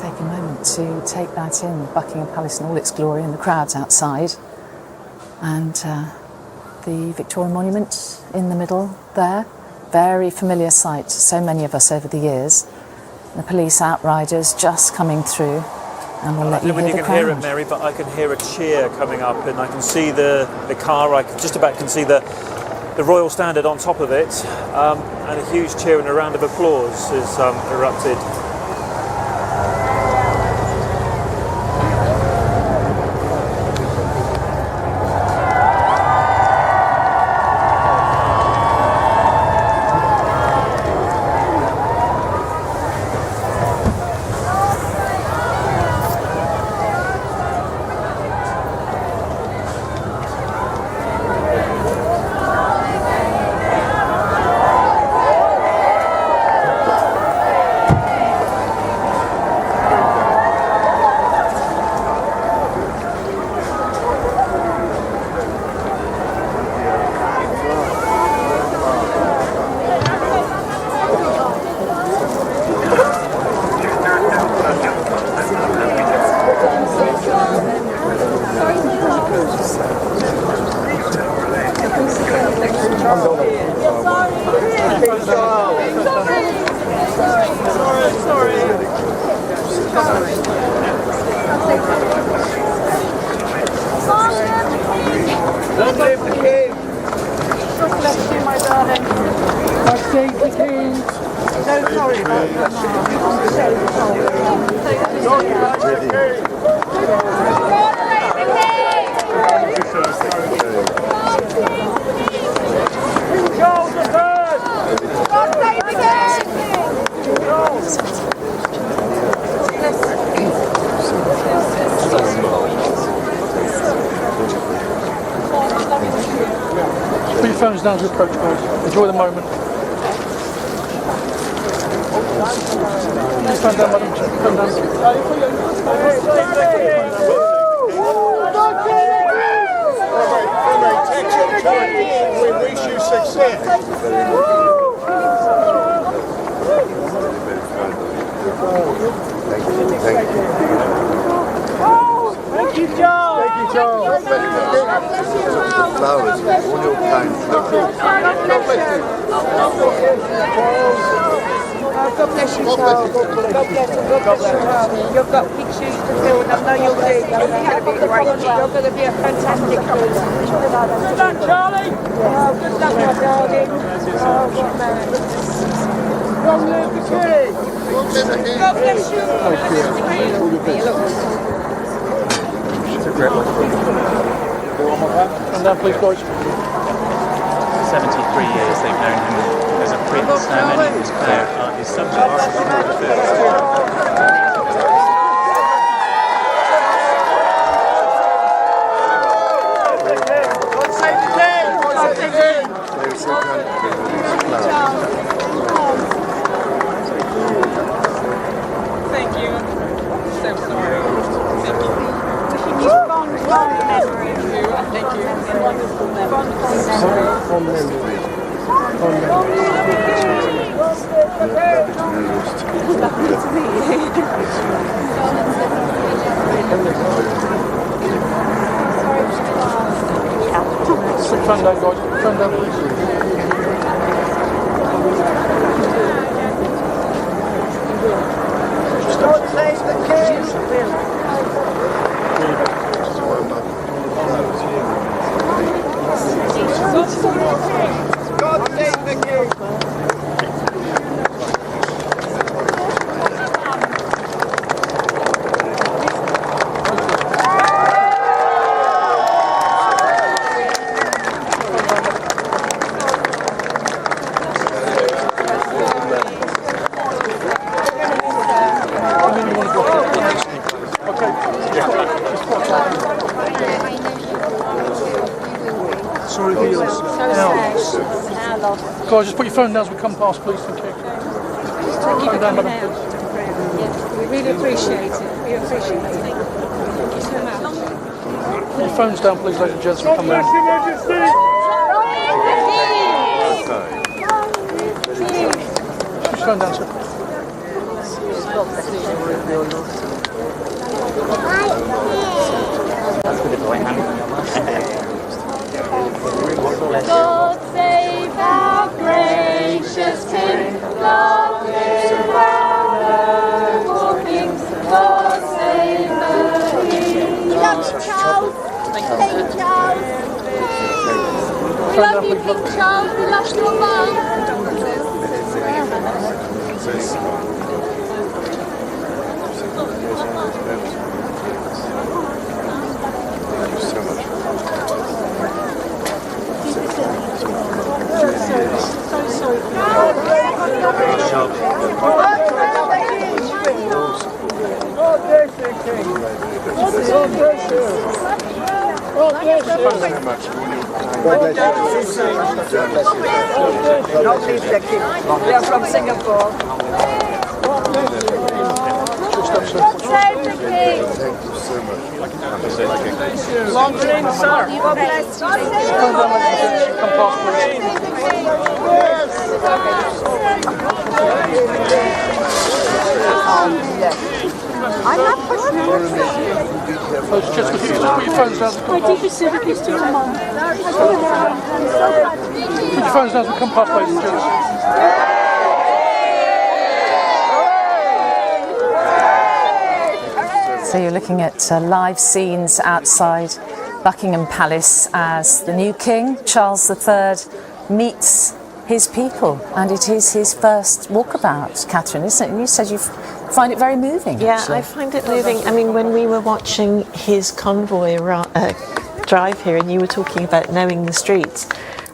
take a moment to take that in, Buckingham Palace in all its glory and the crowds outside. And the Victoria Monument in the middle there, very familiar sight to so many of us over the years. The police outriders just coming through, and we'll let you hear the crowd. I don't know whether you can hear it, Mary, but I can hear a cheer coming up, and I can see the car. I just about can see the Royal Standard on top of it, and a huge cheer and a round of applause has erupted. Long live the King! God bless you, my darling. Majesty the King! So sorry about that, Mum. I'm so sorry. God bless the King! King Charles III! God save the Put your phones down as we approach, guys. Enjoy the moment. Phone down, madam. Phone down. We wish you success. Thank you, Charles. Thank you, Charles. Flowers, all your kind flowers. God bless you. God bless you, Charles. God bless you. God bless you. You've got big shoes to fill, and I know you'll do. You're going to be great. You're going to be a fantastic coach. Good luck, Charlie. Oh, good luck, my darling. Oh, what man. Long live the King. God bless you. It's a great one. Come down, please, guys. 73 years they've known him as a prince. Now many of his subjects. God save the King. God save the King. Thank you. So sorry. Thank you. Wishing you fond memory. Thank you. Wonderful memory. Fond memory. Lovely to meet you. Put your phone down, guys. Put your phone down, please. God save the King. God save the King. Sorry for yours. Guys, just put your phone down as we come past, please. Thank you. Thank you for coming out. Yes, we really appreciate it. We appreciate it. Thank you so much. Put your phones down, please, ladies and gents. Come down. Put your phone down, sir. God save our gracious King, long live our noble kings. God save the King. We love Charles. King Charles. We love you, King Charles. We love your mum. Not least the king. We are from Singapore. Save the King. Thank you so much. Long live, sir. God bless you. Come past, please. I'm not pushing Oh, it's just put your phones down. My deepest sympathies to your mum. Put your phones down and come past, ladies and gents. So you're looking at live scenes outside Buckingham Palace as the new king, Charles III, meets his people, and it is his first walkabout, Catherine, isn't it? And you said you find it very moving. Yeah, actually. I find it moving. I mean, when we were watching his convoy drive here and you were talking about knowing the streets,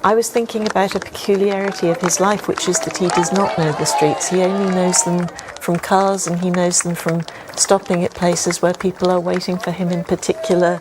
I was thinking about a peculiarity of his life, which is that he does not know the streets. He only knows them from cars, and he knows them from stopping at places where people are waiting for him in particular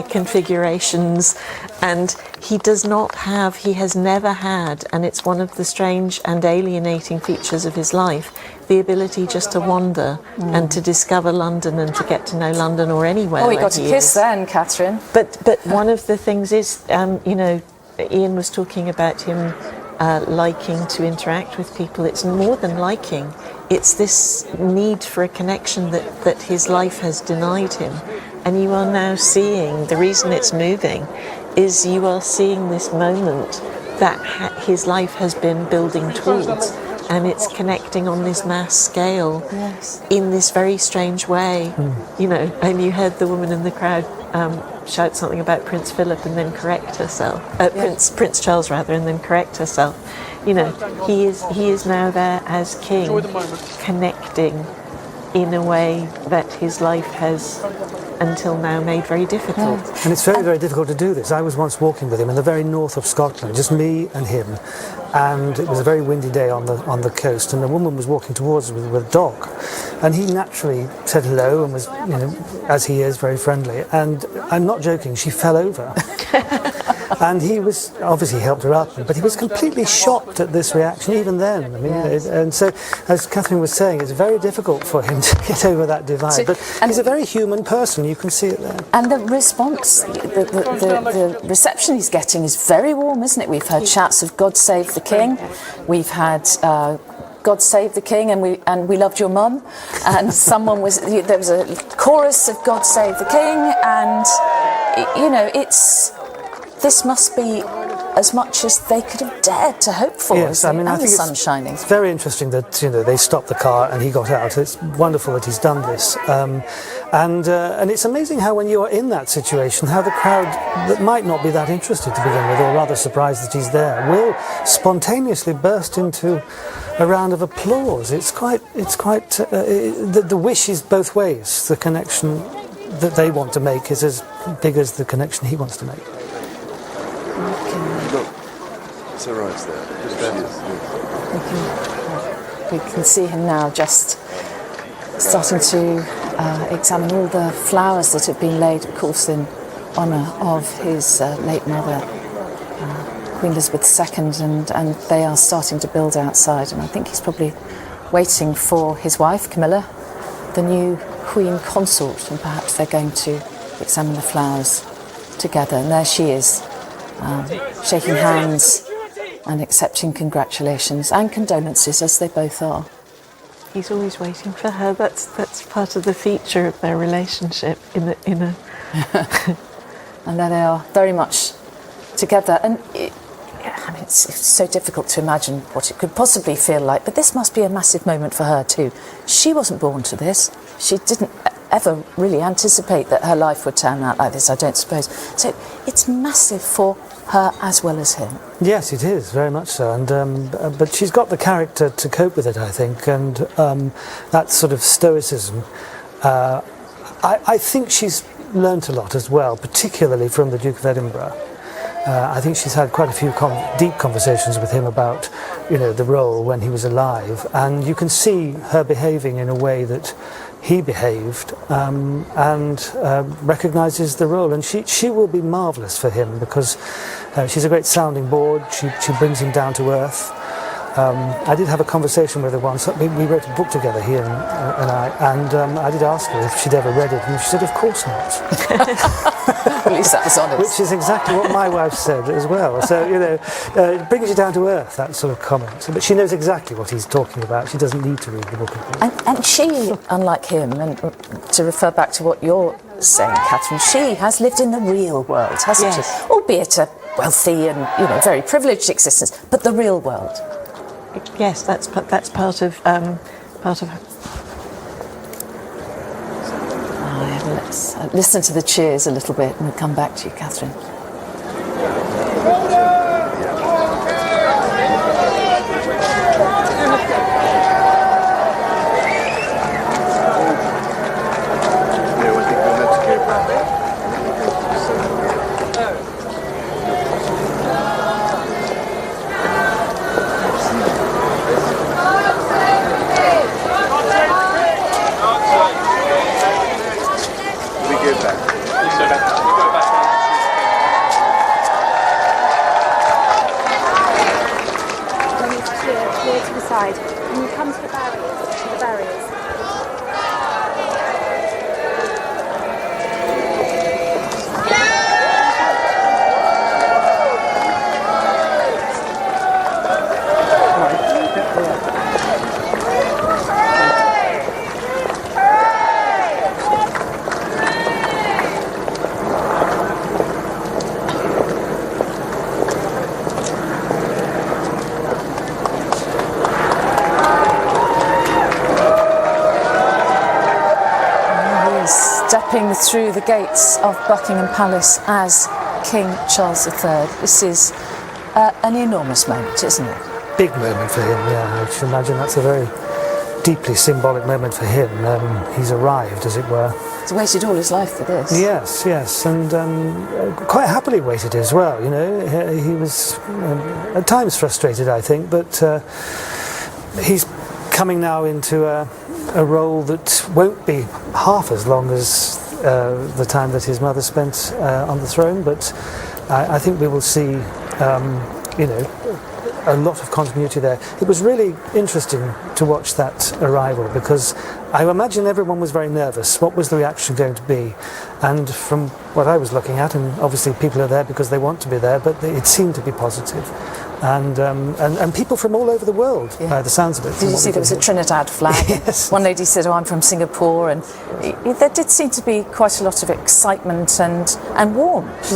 configurations. And he has never had, and it's one of the strange and alienating features of his life, the ability just to wander and to discover London and to get to know London or anywhere. Oh, he where got a kiss then, Catherine. But one of the things is, Ian was talking about him liking to interact with people. It's more than liking. It's this need for a connection that his life has denied him. And you are now seeing, the reason it's moving is you are seeing this moment that his life has been building towards, and it's connecting on this mass scale in this very strange way. And you heard the woman in the crowd shout something about Prince Philip and then correct herself, Prince Charles rather, and then correct herself. He is now there as king, connecting in a way that his life has until now made very difficult. And it's very, very difficult to do this. I was once walking with him in the very north of Scotland, just me and him, and it was a very windy day on the coast, and a woman was walking towards us with a dog, and he naturally said hello and was, as he is, very friendly, and I'm not joking, she fell over. And he was, obviously helped her up, but he was completely shocked at this reaction even then. I mean, and so, as Catherine was saying, it's very difficult for him to get over that divide. But he's a very human person, you can see it there. And the response, the reception he's getting is very warm, isn't it? We've heard shouts of God save the King. We've had God save the King, and we loved your mum. And there was a chorus of God save the King, and this must be as much as they could have dared to hope for. Yes, I mean, I think the sun's shining. It's very interesting that they stopped the car and he got out. It's wonderful that he's done this, and it's amazing how when you are in that situation, how the crowd that might not be that interested to begin with, or rather surprised that he's there, will spontaneously burst into a round of applause. It's quite. The wish is both ways. The connection that they want to make is as big as the connection he wants to make. Look, it's her eyes there. We can see him now just starting to examine all the flowers that have been laid, of course, in honour of his late mother, Queen Elizabeth II, and they are starting to build outside. And I think he's probably waiting for his wife, Camilla, the new Queen Consort, and perhaps they're going to examine the flowers together. And there she is, shaking hands and accepting congratulations and condolences, as they both are. He's always waiting for her. That's part of the feature of their relationship in a And there they are, very much together. And it's so difficult to imagine what it could possibly feel like, but this must be a massive moment for her too. She wasn't born to this. She didn't ever really anticipate that her life would turn out like this, I don't suppose. So it's massive for her as well as him. Yes, it is, very much so. And but she's got the character to cope with it, I think, and that sort of stoicism. I think she's learnt a lot as well, particularly from the Duke of Edinburgh. I think she's had quite a few deep conversations with him about, the role when he was alive, and you can see her behaving in a way that he behaved, and recognises the role. And she will be marvellous for him because she's a great sounding board. She brings him down to earth. I did have a conversation with her once. We wrote a book together, he and I, and I did ask her if she'd ever read it, and she said, of course not. At least that was honest. Which is exactly what my wife said as well. So, it brings you down to earth, that sort of comment. But she knows exactly what he's talking about. She doesn't need to read the book. And she, unlike him, and to refer back to what you're saying, Catherine, she has lived in the real world, hasn't Yes. she? Albeit a wealthy and, very privileged existence, but the real world. Yes, that's part of her. Let's listen to the cheers a little bit and we'll come back to you, Catherine. Clear to the side. Can you come to the barriers? To the barriers. Stepping through the gates of Buckingham Palace as King Charles III. This is an enormous moment, isn't it? Big moment for him, yeah. I should imagine that's a very deeply symbolic moment for him. He's arrived, as it were. He's waited all his life for this. Yes, and quite happily waited as well. He was at times frustrated, I think, but he's coming now into a role that won't be half as long as the time that his mother spent on the throne, but I think we will see, a lot of continuity there. It was really interesting to watch that arrival because I imagine everyone was very nervous. What was the reaction going to be? And from what I was looking at, and obviously people are there because they want to be there, but it seemed to be positive. And people from all over the world, by the sounds of it. Did you see there was a Trinidad flag? Yes. One lady said, I'm from Singapore, and there did seem to be quite a lot of excitement and warmth.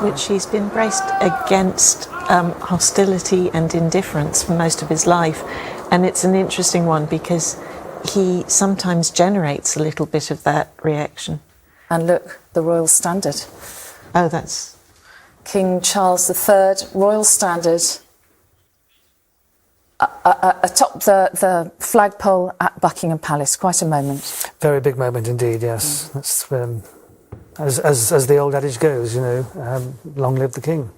Which he's been braced against hostility and indifference for most of his life. And it's an interesting one because he sometimes generates a little bit of that reaction. And look, the Royal Standard. Oh, that's... King Charles III, Royal Standard, atop the flagpole at Buckingham Palace. Quite a moment. Very big moment indeed, yes. That's as the old adage goes, long live the king.